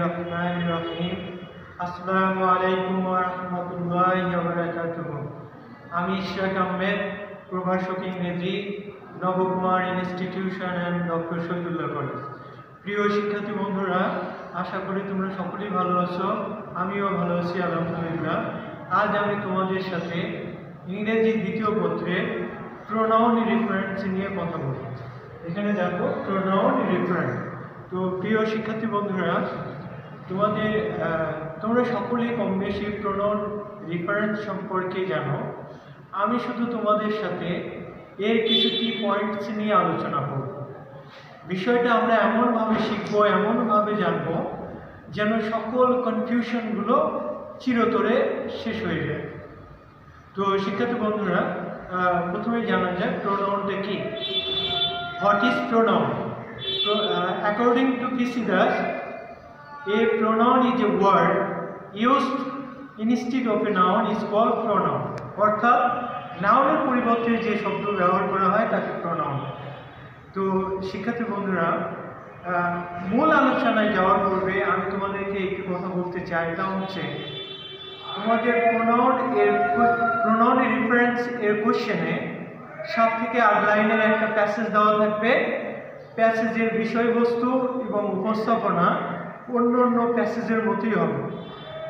বিসমিল্লাহিররহমানিররহিম। আসসালামু আলাইকুম ওয়া রাহমাতুল্লাহি ওয়া বারাকাতুহু। আমি ইশরাক আহমেদ, প্রভাষক ইংরেজি, Nabakumar institution and doctor Shahidullah college. প্রিয় শিক্ষার্থী বন্ধুরা, আশা করি তোমরা সকলেই ভালো আছো। আমিও ভালো আছি আলহামদুলিল্লাহ। আজ আমি তোমাদের সাথে ইংরেজি দ্বিতীয় পত্রে প্রোনাউন রেফারেন্স নিয়ে কথা বলবো। এখানে দেখো প্রোনাউন রেফারেন্স। তো প্রিয় শিক্ষার্থী বন্ধুরা, তোমরা সকলেই কম বেশি প্রোনাউন রেফারেন্স সম্পর্কে জানো। আমি শুধু তোমাদের সাথে এর কিছু কি পয়েন্টস নিয়ে আলোচনা করব। বিষয়টা আমরা এমনভাবে শিখবো, এমনভাবে জানবো যেন সকল কনফিউশনগুলো চিরতরে শেষ হয়ে যায়। তো শিক্ষার্থী বন্ধুরা, প্রথমে জানা যায় প্রোনাউনটা কি। What is pronoun? According to PC Das, a pronoun is a word used instead of a noun is called pronoun. অর্থাৎ নাউনের পরিবর্তে যে শব্দ ব্যবহার করা হয় তাকে প্রোনাউন। তো শিক্ষার্থী বন্ধুরা, মূল আলোচনায় যাওয়ার পূর্বে আমি তোমাদেরকে একটি কথা বলতে চাই। তা হচ্ছে তোমাদের প্রোনাউন রেফারেন্স এর কোশ্চেনে 7 থেকে 8 লাইনের একটা প্যাসেজ দেওয়া থাকবে। প্যাসেজের বিষয়বস্তু এবং উপস্থাপনা অন্য প্যাসেজের মতোই হবে।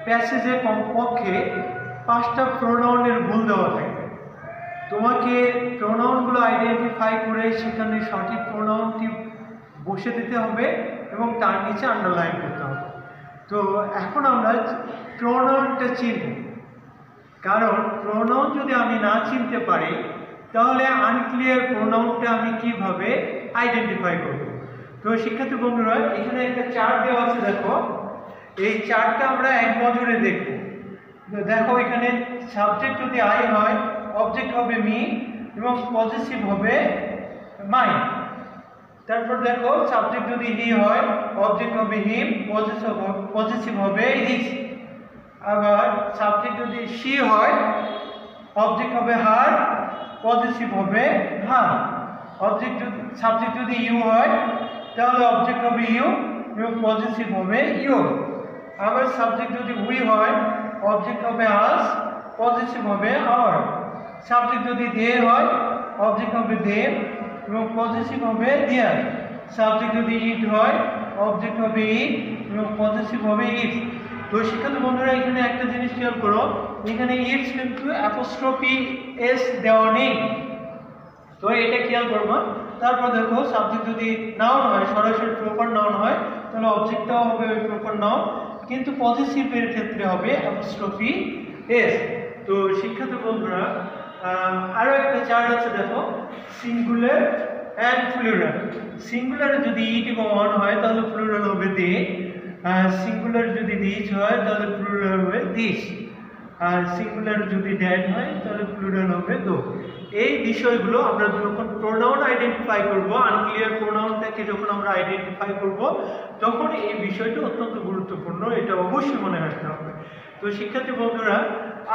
প্যাসেজে কমপক্ষে 5টা প্রোনাউনের ভুল দেওয়া থাকবে। তোমাকে প্রোনাউনগুলো আইডেন্টিফাই করে সেখানে সঠিক প্রোনাউনটি বসে দিতে হবে এবং তার নিচে আন্ডারলাইন করতে হবে। তো এখন আমরা প্রোনাউনটা চিনব, কারণ প্রোনাউন যদি আমি না চিনতে পারি তাহলে আনক্লিয়ার প্রোনাউনটা আমি কিভাবে আইডেন্টিফাই করব। তো শিক্ষার্থী বন্ধুরা, এখানে একটা চার্ট দেওয়া আছে, দেখো। এই চার্টটা আমরা এক নজরে দেখব। দেখো, এখানে সাবজেক্ট যদি আই হয়, অবজেক্ট হবে মি এবং পজিটিভ হবে মাই। তারপর দেখো, সাবজেক্ট যদি হি হয়, অবজেক্ট হবে হিম, পজিটিভ হবে হিজ। আবার সাবজেক্ট যদি শি হয়, অবজেক্ট হবে হার, পজিটিভ হবে হার। সাবজেক্ট যদি ইউ হয় তাহলে অবজেক্ট হবে ইউ এবং পজিটিভ হবে ইউ। আবার সাবজেক্ট যদি উই হয়, অবজেক্ট হবে আস, পজিটিভ হবে আওয়ার। সাবজেক্ট যদি দে হয়, অবজেক্ট হবে দেম এবং পজিটিভ হবে দেয়ার। সাবজেক্ট যদি ইট হয়, অবজেক্ট হবে ইট এবং পজিটিভ হবে ইট। তো শিক্ষার্থী বন্ধুরা, এখানে একটা জিনিস খেয়াল করো, এখানে ইটস কিন্তু অ্যাপোস্ট্রফি এস দেওয়া নেই, তো এটা খেয়াল করবো। তারপর দেখো, সাবজেক্ট যদি নাউন হয়, সরাসরি প্রপার নাউন হয়, তাহলে অবজেক্টটাও হবে ওই প্রপার নাউন, কিন্তু পজিটিভের ক্ষেত্রে হবে অ্যাপোস্ট্রফি এস। তো শিক্ষার্থী বন্ধুরা, আরো একটা চার্ট আছে, দেখো, সিঙ্গুলার অ্যান্ড প্লুরাল। সিঙ্গুলারে যদি ইট এবং অন হয় তাহলে প্লুরাল হবে দে। সিঙ্গুলার যদি দিস হয় তাহলে প্লুরাল হবে দিস। আর সিঙ্গুলার যদি ড্যাড হয় তাহলে প্লুরাল হবে দো। এই বিষয়গুলো আমরা যখন প্রোনাউন আইডেন্টিফাই করব, আনক্লিয়ার প্রোনাউনটাকে যখন আমরা আইডেন্টিফাই করব, তখন এই বিষয়টা অত্যন্ত গুরুত্বপূর্ণ, এটা অবশ্যই মনে রাখতে হবে। তো শিক্ষার্থী বন্ধুরা,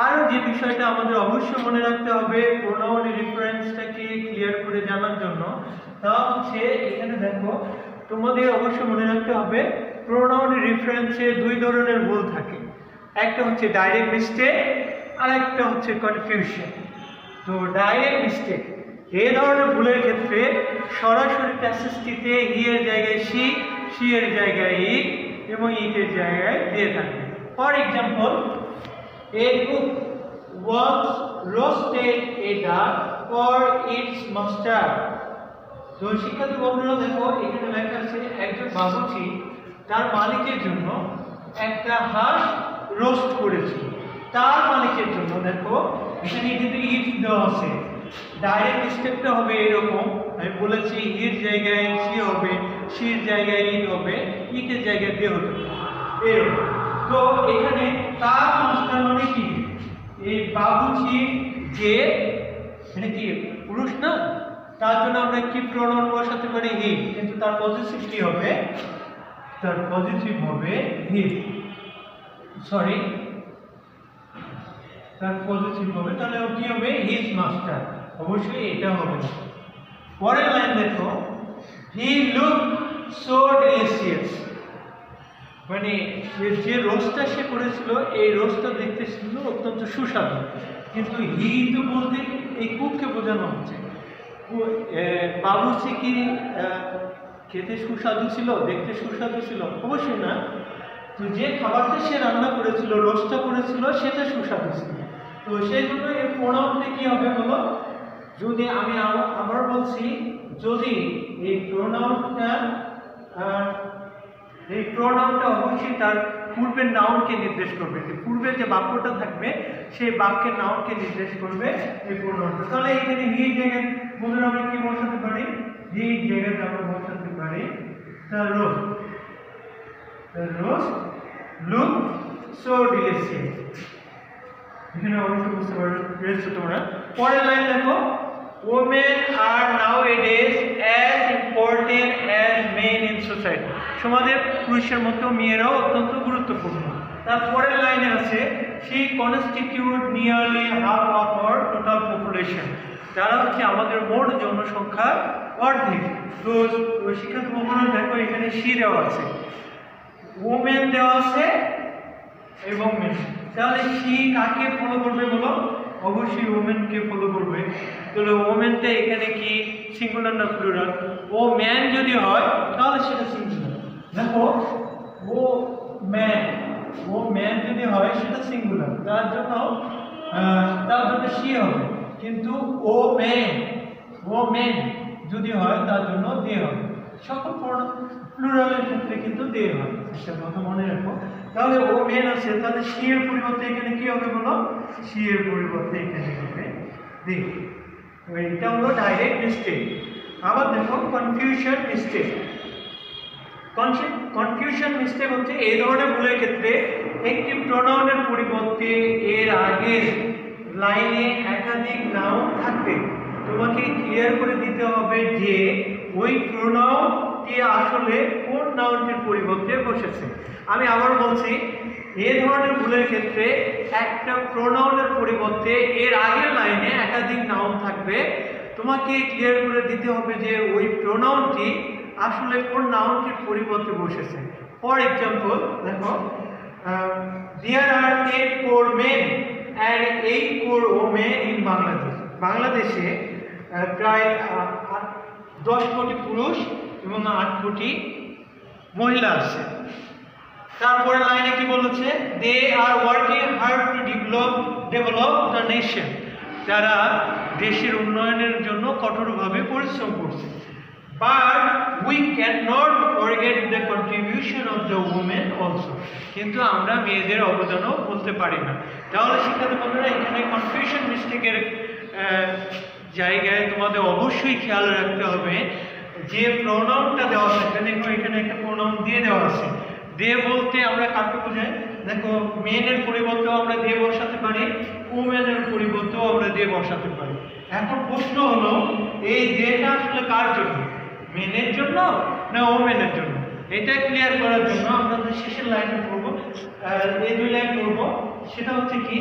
আরও যে বিষয়টা আমাদের অবশ্যই মনে রাখতে হবে প্রোনাউন রেফারেন্সটাকে ক্লিয়ার করে জানার জন্য, তা হচ্ছে এখানে দেখো, তোমাদের অবশ্যই মনে রাখতে হবে প্রোনাউন রেফারেন্সে 2 ধরনের ভুল থাকে। একটা হচ্ছে ডাইরেক্ট মিস্টেক, আর একটা হচ্ছে কনফিউশন। তো ডাইরেক্ট মিস্টেক, এই ধরনের ভুলের ক্ষেত্রে সরাসরি প্যাসেজটিতে হি এর জায়গায় শি, শি এর জায়গায় ইট এবং ইটের জায়গায় দিয়ে থাকবে। For example, a cook was roasted a duck for it's master. তো শিক্ষার্থী বন্ধুরা, দেখো এখানে লেখা আছে একজন বাবুর্চি তার মালিকের জন্য একটা হাঁস রোস্ট করেছে। তার মালিকের জন্য, দেখো এখানে কিন্তু ইট দেওয়া আছে। ডাইরেক্ট স্টেপটা হবে এরকম, আমি বলেছি হির জায়গায় সি হবে, সির জায়গায় ইট হবে, ইটের জায়গায় দে হবে এরকম। তো এখানে তার মাস্টার মানে কি, এই বাবুচি যে, এটা কি পুরুষ না, তার জন্য আমরা কি প্রোনাউন বসাতে পারি হি, কিন্তু তার পজিটিভ কি হবে, তার পজিটিভ হবে হি, সরি তার পজিটিভ হবে, তাহলে কি হবে হিজ মাস্টার, অবশ্যই এটা হবে না। পরের লাইন দেখো, হি লুক সো ডেলিশিয়াস। মানে যে রোস্টটা সে করেছিল এই রোস্টটা দেখতে ছিল অত্যন্ত সুস্বাদু, কিন্তু হি তো বলতে এই কুককে বোঝানো হচ্ছে। বাবুর্চি কি খেতে সুস্বাদু ছিল, দেখতে সুস্বাদু ছিল? অবশ্যই না। তো যে খাবারটা সে রান্না করেছিল, রোস্টটা করেছিল, সেটা সুস্বাদু ছিল। তো সেই জন্য এই প্রোনাউনটা কি হবে বলো? যদি আমি আবার বলছি, যদি এই প্রোনাউনটা অবশ্যই তার পূর্বের নাউনকে নির্দেশ করবে, পূর্বে যে বাক্যটা থাকবে সেই বাক্যের নাউনকে নির্দেশ করবে এই প্রোনাউনটা। তাহলে এখানে হি জায়গায় বন্ধুরা আমরা কি বসাতে পারি? হি জায়গায় আমরা বসাতে পারি the roast look so delicious। এখানে অবশ্যই বুঝতে পেরেছো তোমরা। পরের লাইন দেখো, women are nowadays as important as men in society। সমাজে পুরুষের মতো মেয়েরাও অত্যন্ত গুরুত্বপূর্ণ। তারপরের লাইনে আছে she constitute nearly half of our total population। যারা হচ্ছে আমাদের মোট জনসংখ্যার অর্ধেক। তো শিক্ষার্থী বন্ধুরা দেখো এখানে she দেওয়া আছে, women দেওয়া আছে এবং মেন। তাহলে she কাকে ফলো করবে বলো? অবশ্যই ওমেনকে ফলো করবে। তাহলে ওমেনটা এখানে কি সিঙ্গুলার না প্লুরাল? ও ম্যান যদি হয় তাহলে সেটা সিঙ্গুলার। দেখো ও ম্যান যদি হয় সেটা সিঙ্গুলার, তার জন্য সি হবে। কিন্তু ও মেন যদি হয় তার জন্য দে হবে। সকল প্লুরালের ক্ষেত্রে কিন্তু দে হয়, সেটা কথা মনে রাখো। তাহলে ও মেন আছে, তাহলে সি এর পরিবর্তে এখানে কি হবে বলো? সি এর পরিবর্তে এখানে হবে দে। তো এটা হলো ডাইরেক্ট মিস্টেক। আবার দেখো কনফিউশন মিস্টেক। কনফিউশন মিস্টেক হচ্ছে এই ধরনের ভুলের ক্ষেত্রে একটি প্রোনাউনের পরিবর্তে এর আগের লাইনে একাধিক নাউন থাকবে। তোমাকে ক্লিয়ার করে দিতে হবে যে ওই প্রোনাউনটি আসলে কোন নাউনটির পরিবর্তে বসেছে। আমি আবার বলছি, এই ধরনের ভুলের ক্ষেত্রে একটা প্রোনাউনের পরিবর্তে এর আগের লাইনে একাধিক নাউন থাকবে। তোমাকে ক্লিয়ার করে দিতে হবে যে ওই প্রোনাউনটি আসলে কোন নাউনটির পরিবর্তে বসেছে। ফর এক্সাম্পল দেখো, there are 8 crore men and 8 crore women in Bangladesh। বাংলাদেশে প্রায় 10 কোটি পুরুষ এবং 8 কোটি মহিলা আছে। তারপরে লাইনে কি বলেছে? they are working hard to develop the nation। যারা দেশের উন্নয়নের জন্য কঠোরভাবে পরিশ্রম করছে। but we cannot forget the contribution of the women also। কিন্তু আমরা মেয়েদের অবদানও বলতে পারি না। তাহলে শিক্ষার্থী বন্ধুরা এখানে কনফিউশন মিস্টেকের জায়গায় তোমাদের অবশ্যই খেয়াল রাখতে হবে যে প্রোনাউনটা দেওয়া থাকে। দেখো এখানে একটা প্রোনাউন দিয়ে দেওয়া আছে। দে বলতে আমরা কাকে বোঝাই? দেখো মেনের পরিবর্তেও আমরা দে বসাতে পারি, ওমেনের পরিবর্তেও আমরা দে বসাতে পারি। এখন প্রশ্ন হলো এই দেটা আসলে কার জন্য? মেনের জন্য না ওমেনের জন্য? এটা ক্লিয়ার করার জন্য আমরা শেষের লাইনে পড়বো, এই দুই লাইন পড়বো। সেটা হচ্ছে কি,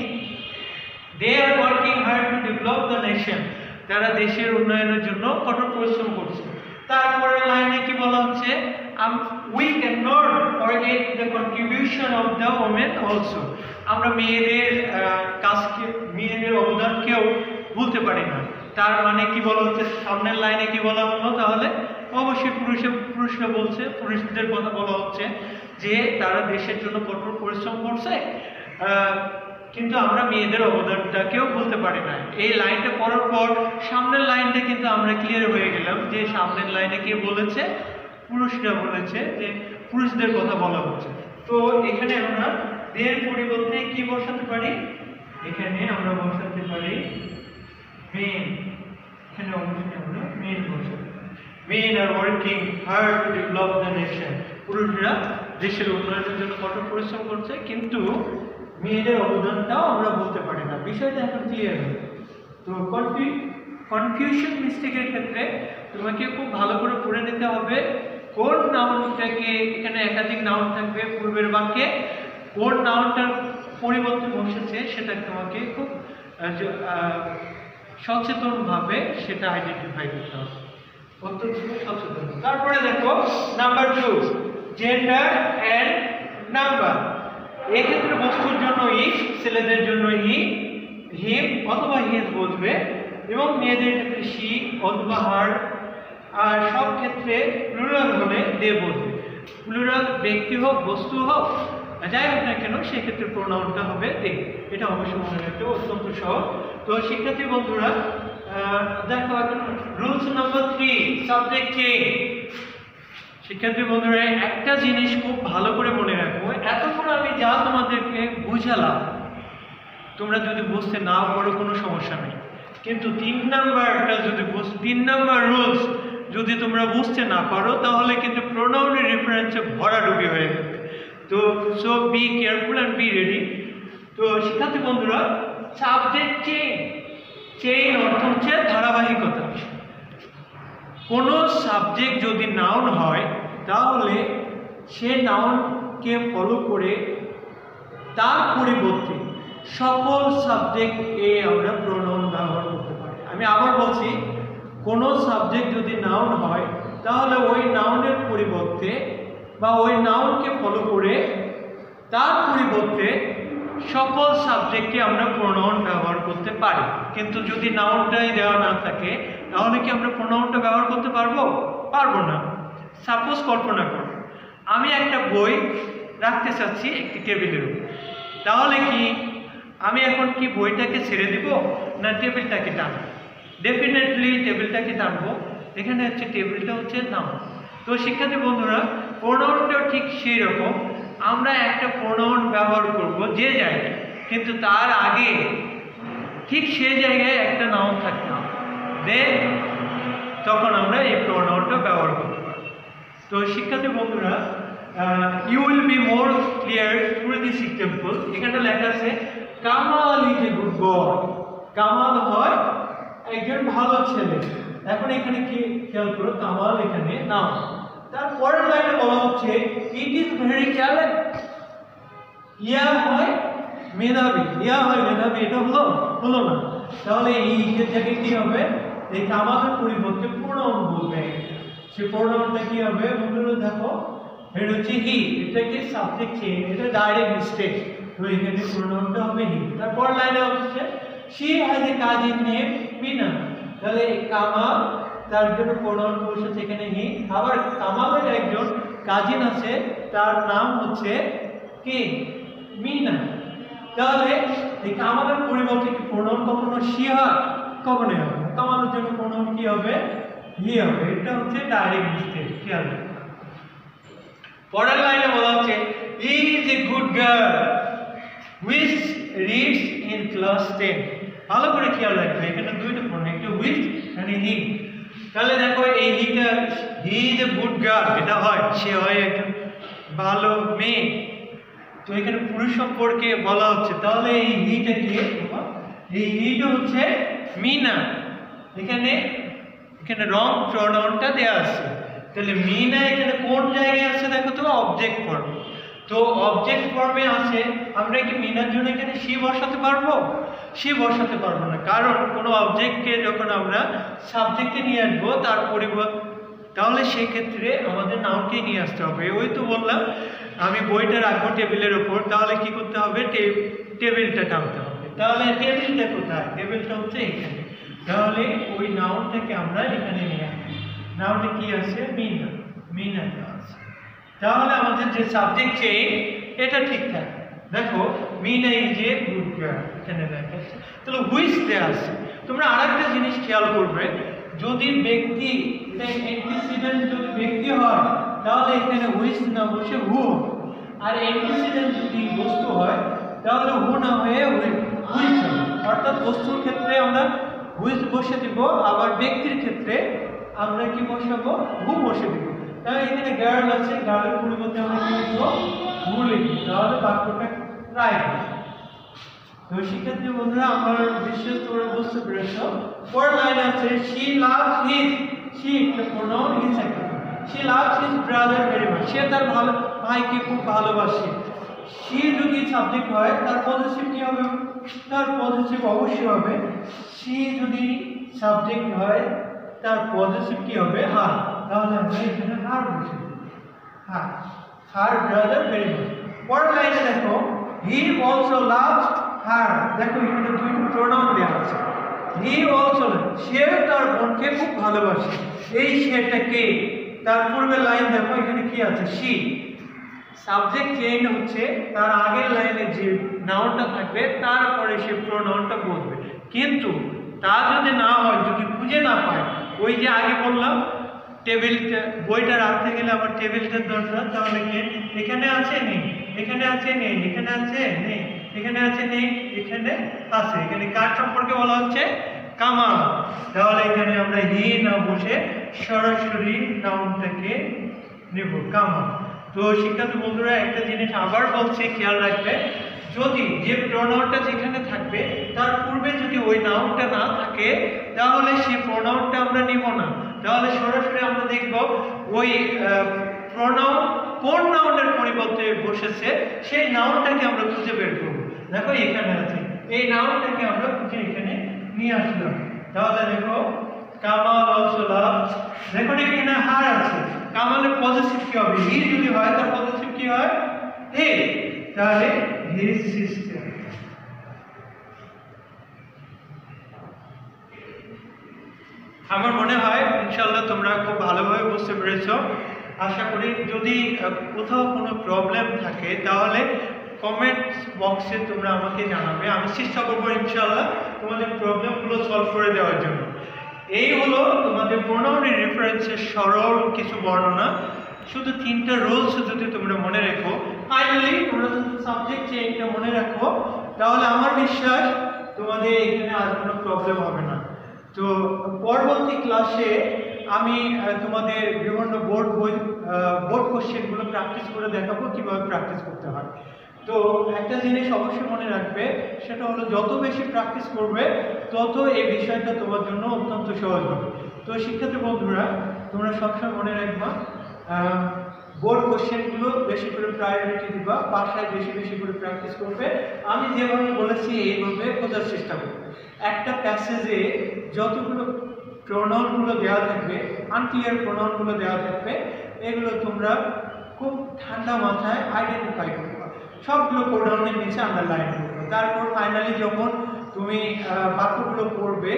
they are working hard to develop the nation. যারা দেশের উন্নয়নের জন্য কঠোর পরিশ্রম করছে। তারপরে লাইনে কি বলা হচ্ছে? we cannot forget the contribution of the women also। আমরা মেয়েদের কাজকে, মেয়েদের অবদানকেও ভুলতে পারি না। তার মানে কি বলা হচ্ছে? সামনের লাইনে কি বলা হলো? তাহলে অবশ্যই পুরুষরা বলছে, পুরুষদের কথা বলা হচ্ছে যে তারা দেশের জন্য কঠোর পরিশ্রম করছে, কিন্তু আমরা মেয়েদের অবদানটাকেও বলতে পারি না। এই লাইনটা পড়ার পর সামনের লাইনটা কিন্তু আমরা ক্লিয়ার হয়ে গেলাম যে সামনের লাইনে কে বলেছে? পুরুষরা বলেছে, যে পুরুষদের কথা বলা হচ্ছে। তো এখানে আমরা দের পরিবর্তে কি বসাতে পারি? এখানে আমরা বসাতে পারি মেন। এখানে অবশ্যই আমরা মেন বসাতে পারি। Men are working hard to develop the nation. পুরুষরা দেশের উন্নয়নের জন্য কঠোর পরিশ্রম করছে, কিন্তু মেয়েদের অবদানটাও আমরা বলতে পারি না। বিষয়টা এখন ক্লিয়ার হবে। তো কনফিউশন মিস্টেকের ক্ষেত্রে তোমাকে খুব ভালো করে পড়ে নিতে হবে কোন নাউনটাকে, এখানে একাধিক নাউন থাকবে পূর্বের বাক্যে, কোন নাউনটার পরিবর্তে বসেছে সেটা তোমাকে খুব সচেতনভাবে সেটা আইডেন্টিফাই করতে হবে, অত্যন্ত সচেতন। তারপরে দেখো নাম্বার 2, জেন্ডার অ্যান্ড এক্ষেত্রে বস্তুর জন্য ইজ, ছেলেদের জন্য হি, হিম অথবা হিজ বলবে, এবং মেয়েদের ক্ষেত্রে শি অথবা হার। আর সব ক্ষেত্রে প্লুরাল হলে দে বলবে। প্লুরাল ব্যক্তি হোক বস্তু হোক যাই হোক না কেন সেক্ষেত্রে প্রোনাউনটা হবে দে। এটা অবশ্যই মনে রাখতে অত্যন্ত সহজ। তো শিক্ষার্থী বন্ধুরা দেখো এখন রুলস নাম্বার 3 সাবজেক্ট চেঞ্জ। শিক্ষার্থী বন্ধুরা একটা জিনিস খুব ভালো করে মনে রাখবো, এতক্ষণ আমি যা তোমাদেরকে বুঝালাম তোমরা যদি বুঝতে না পারো কোনো সমস্যা নেই, কিন্তু 3 নাম্বার রুলস যদি তোমরা বুঝতে না পারো তাহলে কিন্তু প্রোনাউনের রেফারেন্সে ভরাডুবি হয়ে যাবে। তো so be careful and be ready. তো শিক্ষার্থী বন্ধুরা সাবজেক্ট চেইন অর্থ হচ্ছে ধারাবাহিকতা। কোনো সাবজেক্ট যদি নাউন হয় তাহলে সে নাউনকে ফলো করে তার পরিবর্তে সকল সাবজেক্ট এ আমরা প্রোনাউন ব্যবহার করতে পারি। আমি আবার বলছি, কোনো সাবজেক্ট যদি নাউন হয় তাহলে ওই নাউনের পরিবর্তে বা ওই নাউনকে ফলো করে তার পরিবর্তে সকল সাবজেক্টে আমরা প্রোনাউন ব্যবহার করতে পারি। কিন্তু যদি নাউনটাই দেওয়া না থাকে তাহলে কি আমরা প্রোনাউনটা ব্যবহার করতে পারবো? পারবো না। সাপোজ কল্পনা করো আমি একটা বই রাখতে চাচ্ছি একটি টেবিলের উপর, তাহলে কি আমি এখন কি বইটাকে ছেড়ে দিব না টেবিলটাকে টানবো? ডেফিনেটলি টেবিলটাকে টানবো। এখানে হচ্ছে টেবিলটা হচ্ছে নাউন। তো শিক্ষার্থী বন্ধুরা প্রোনাউনটাও ঠিক সেই রকম, আমরা একটা প্রোনাউন ব্যবহার করব যে জায়গায়, কিন্তু তার আগে ঠিক সেই জায়গায় একটা নাউন থাকতে হবে, দেন তখন আমরা এই প্রোনাউনটা ব্যবহার করতে পারব। তো শিক্ষার্থী বন্ধুরা you will be more clear through this example. এখানে লেখা আছে Kamal is a good boy. Kamal হয় একজন ভালো ছেলে। এখন এখানে কি খেয়াল করো, কামাল এখানে নাম, তার পরের লাইনে বলা হচ্ছে ইট ইজ ভেরি ট্যালেন্ট। ইয়া হয় মেধাবী, ইয়া হয় মেধাবী, এটা হলো না। তাহলে এই জায়গায় কি হবে, এই কামালের পরিবর্তে প্রোনাউন বলবে। সে প্রোনাউনটা কি হবে বন্ধুরা দেখো, এটা হচ্ছে হি, এটা কি সাবজেক্ট চেঞ্জ, এটা ডাইরেক্ট মিস্টেক। তো এখানে প্রোনাউনটা হবে হি। তারপর লাইনে হচ্ছে she has a cousin name Mina. তাহলে কামাল তার জন্য প্রোনাউন বসেছে এখানে হি। আবার কামালের একজন কাজিন আছে তার নাম হচ্ছে কি মিনা। তাহলে এই কামালের পরিবর্তে কি প্রোনাউন কখনো শি হয়? কখনোই হবে না। কামালের জন্য প্রোনাউন কি হবে? হি হবে। এটা হচ্ছে ডাইরেক্ট মিস্টেক। খেয়াল রাখবেন। পরের লাইনে বলা হচ্ছে হি is a good girl which reads in class 10। ভালো করে খেয়াল রাখবে, এখানে দুইটা প্রোনাউন, একটা হুইচ আর হি। তাহলে দেখো এই হিটা, he is a good girl, এটা হয় সে হয় একজন ভালো মেয়ে। তো এখানে পুরুষ সম্পর্কে বলা হচ্ছে, তাহলে এই হিটা কে? এই হিটা হচ্ছে মিনা। এখানে রং প্রোনাউনটা দেওয়া আছে। তাহলে মিনা এখানে কোন জায়গায় আছে দেখো তো, অবজেক্ট ফর্ম। তো অবজেক্ট ফর্মে আছে, আমরা কি মিনার জন্য এখানে সি বসাতে পারবো? সি বসাতে পারবো না, কারণ কোনো অবজেক্টকে যখন আমরা সাবজেক্টে নিয়ে আসবো তার পরিবর্তে, তাহলে সেক্ষেত্রে আমাদের নাউনকে নিয়ে আসতে হবে। ওই তো বললাম আমি বইটা রাখবো টেবিলের ওপর, তাহলে কি করতে হবে, টেবিলটা টানতে হবে। তাহলে টেবিলটা কোথায়? টেবিলটা হচ্ছে এখানে। তাহলে ওই নাউনটাকে আমরা এখানে নিয়ে আসবো। নাউনটা কি আছে? মিনা, মিনাটা আছে। তাহলে আমাদের যে সাবজেক্ট চেইন এটা ঠিক থাকে। দেখো Mina is a good girl এখানে দেখাচ্ছে। তাহলে হুইচ দেয়া আছে। তোমরা আরেকটা জিনিস খেয়াল করবে, যদি ব্যক্তি, এটা অ্যান্টিসিডেন্ট যদি ব্যক্তি হয় তাহলে এখানে হুইচ না বসে হু, আর অ্যান্টিসিডেন্ট যদি বস্তু হয় তাহলে হু না হয়ে হুইচ হবে। অর্থাৎ বস্তুর ক্ষেত্রে আমরা হুইচ বসে দিব, আবার ব্যক্তির ক্ষেত্রে আমরা কি বসাবো? হু বসে দিব। তাহলে এখানে গার্ল আছে, গার্লের পরিবর্তে আমরা কি লিখব? হু লিখব। তাহলে বাক্যটা রাইট। তো শিক্ষার্থী বন্ধুরা আমার বিশ্বাস তোমরা বুঝতে পেরেছ। পরের লাইন আছে she loves his, she একটা প্রোনাউন, হিজ একটা। she loves his brother very much, সে তার ভাইকে খুব ভালোবাসে। she যদি সাবজেক্ট হয় তার পজিটিভ কি হবে? তার পজিটিভ অবশ্যই হবে। she যদি সাবজেক্ট হয় তার পজিটিভ কি হবে? হার। তাহলে আমরা এখানে হার বসে দেব। Her brother very much. পরের লাইনে দেখো হি অলসো লাভস হার, দেখো এখানে দুই প্রোনাউন দেওয়া আছে। হি অলসো, সেও তার বোনকে খুব ভালোবাসে। এই সেটা কে? তার পূর্বের লাইন দেখো এখানে কি আছে, শি। সাবজেক্ট চেঞ্জ হচ্ছে, তার আগের লাইনে যে নাউনটা থাকবে তারপরে সে প্রোনাউনটা বলবে। কিন্তু তা যদি না হয়, যদি খুঁজে না পায়, ওই যে আগে বললাম টেবিলটা, বইটা রাখতে গেলে আমার টেবিলটার দরকার, তাহলে এখানে আছে নেই, এখানে আছে নেই, এখানে আছে নেই, এখানে আছে নেই, এখানে আছে। এখানে কার সম্পর্কে বলা হচ্ছে? কামাল। তাহলে এখানে আমরা হি না বসে সরাসরি নাউনটাকে নেব, কামাল। তো শিক্ষার্থী বন্ধুরা একটা জিনিস আবার বলছে, খেয়াল রাখবে, যদি যে প্রোনাউনটা যেখানে থাকবে তার পূর্বে যদি ওই নাউনটা না থাকে তাহলে সেই প্রোনাউনটা আমরা নিব না। তাহলে সরাসরি আমরা দেখব ওই প্রোনাউন কোন নাউনের পরিবর্তে বসেছে সেই নাউনটাকে আমরা খুঁজে বের করব। দেখো এখানে আছে, এই নাউনটাকে আমরা খুঁজে এখানে নিয়ে আসলাম। তাহলে দেখো কামাল অলসো লাভস, দেখো এখানে হার আছে, কামালের পজিটিভ কি হবে? হি যদি হয় তার পজিটিভ কি হয়? হে। তাহলে হিজ সিস্টার। আমার মনে হয় ইনশাআল্লাহ তোমরা খুব ভালোভাবে বুঝতে পেরেছো, আশা করি। যদি কোথাও কোনো প্রবলেম থাকে তাহলে কমেন্টস বক্সে তোমরা আমাকে জানাবে, আমি চেষ্টা করবো ইনশাআল্লাহ তোমাদের প্রবলেমগুলো সলভ করে দেওয়ার জন্য। এই হলো তোমাদের প্রোনাউনের রেফারেন্সের সরল কিছু বর্ণনা। শুধু 3টা রুলস যদি তোমরা মনে রাখো, ফাইনালি তোমরা যদি সাবজেক্ট চেইনটা মনে রাখো, তাহলে আমার বিশ্বাস তোমাদের এখানে আর কোনো প্রবলেম হবে না। তো পরবর্তী ক্লাসে আমি তোমাদের বিভিন্ন বোর্ড কোশ্চেনগুলো প্র্যাকটিস করে দেখাবো কিভাবে প্র্যাকটিস করতে হয়। তো একটা জিনিস অবশ্যই মনে রাখবে, সেটা হলো যত বেশি প্র্যাকটিস করবে তত এই বিষয়টা তোমার জন্য অত্যন্ত সহজ হবে। তো শিক্ষার্থী বন্ধুরা, তোমরা সবসময় মনে রাখবা বোর্ড কোশ্চেনগুলো বেশি করে প্রায়োরিটি দিবা, বাসায় বেশি বেশি করে প্র্যাকটিস করবে। আমি যেভাবে বলেছি এইভাবে বোঝার চেষ্টা করবে। একটা প্যাসেজে যতগুলো প্রোনাউনগুলো দেওয়া থাকবে, আনক্লিয়ার প্রোনাউনগুলো দেওয়া থাকবে, এগুলো তোমরা খুব ঠান্ডা মাথায় আইডেন্টিফাই করবে, সবগুলো প্রোনাউনের নিচে আন্ডারলাইন করবে। তারপর ফাইনালি যখন তুমি বাক্যগুলো পড়বে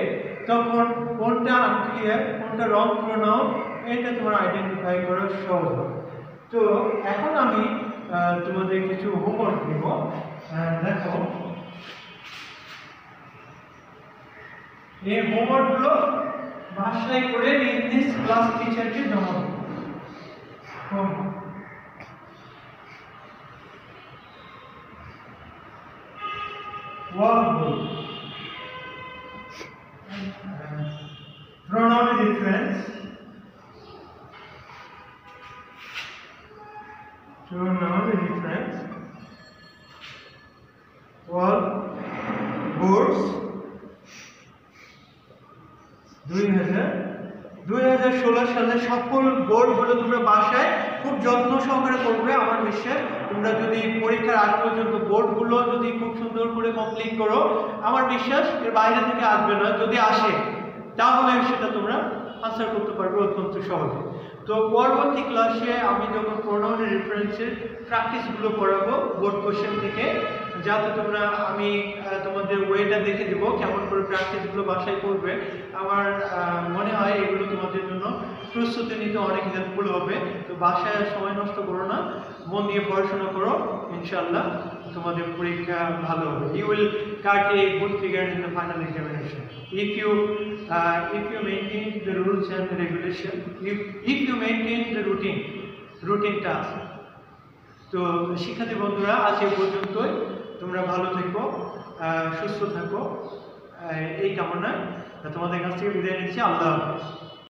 তখন কোনটা আনক্লিয়ার, কোনটা রং প্রোনাউন, এটা তোমার আইডেন্টিফাই করা সহজ হবে। তো এখন আমি তোমাদের কিছু হোমওয়ার্ক দেব। দেখো এই হোমওয়ার্কগুলো বাসায় করে নিজ নিজ ক্লাস টিচারকে জমা দেবো। Pronoun difference. Pronoun difference. All boards. 2016 সালে সকল বোর্ডগুলো তোমরা বাসায় খুব যত্ন সহকারে করবে। আমার বিশ্বাস তোমরা যদি পরীক্ষার আগ পর্যন্ত বোর্ডগুলো যদি খুব সুন্দর করে কমপ্লিট করো, আমার বিশ্বাস এর বাইরে থেকে আসবে না। যদি আসে তাহলে সেটা তোমরা আনসার করতে পারবে অত্যন্ত সহজে। তো পরবর্তী ক্লাসে আমি যখন প্রোনাউনের রেফারেন্সের প্র্যাকটিসগুলো করাবো বোর্ড কোশ্চেন থেকে, যাতে তোমরা আমি তোমাদের ওয়েটা দেখে দেব কেমন করে প্র্যাকটিসগুলো বাসায় করবে। আমার মনে হয় এগুলো তোমাদের জন্য প্রস্তুতি নিতে অনেক হেল্পফুল হবে। তো বাসায় সময় নষ্ট করো না, মন দিয়ে পড়াশোনা করো, ইনশাআল্লাহ তোমাদের পরীক্ষা ভালো হবে। You will cut a good figure in the final examination if you maintain the rules and the regulation, if you maintain the routine task. তো শিক্ষার্থী বন্ধুরা, আজ এই পর্যন্তই। তোমরা ভালো থেকো, সুস্থ থাকো, এই কামনায় তোমাদের কাছ থেকে বিদায় নিচ্ছি। আল্লাহ হাফেজ।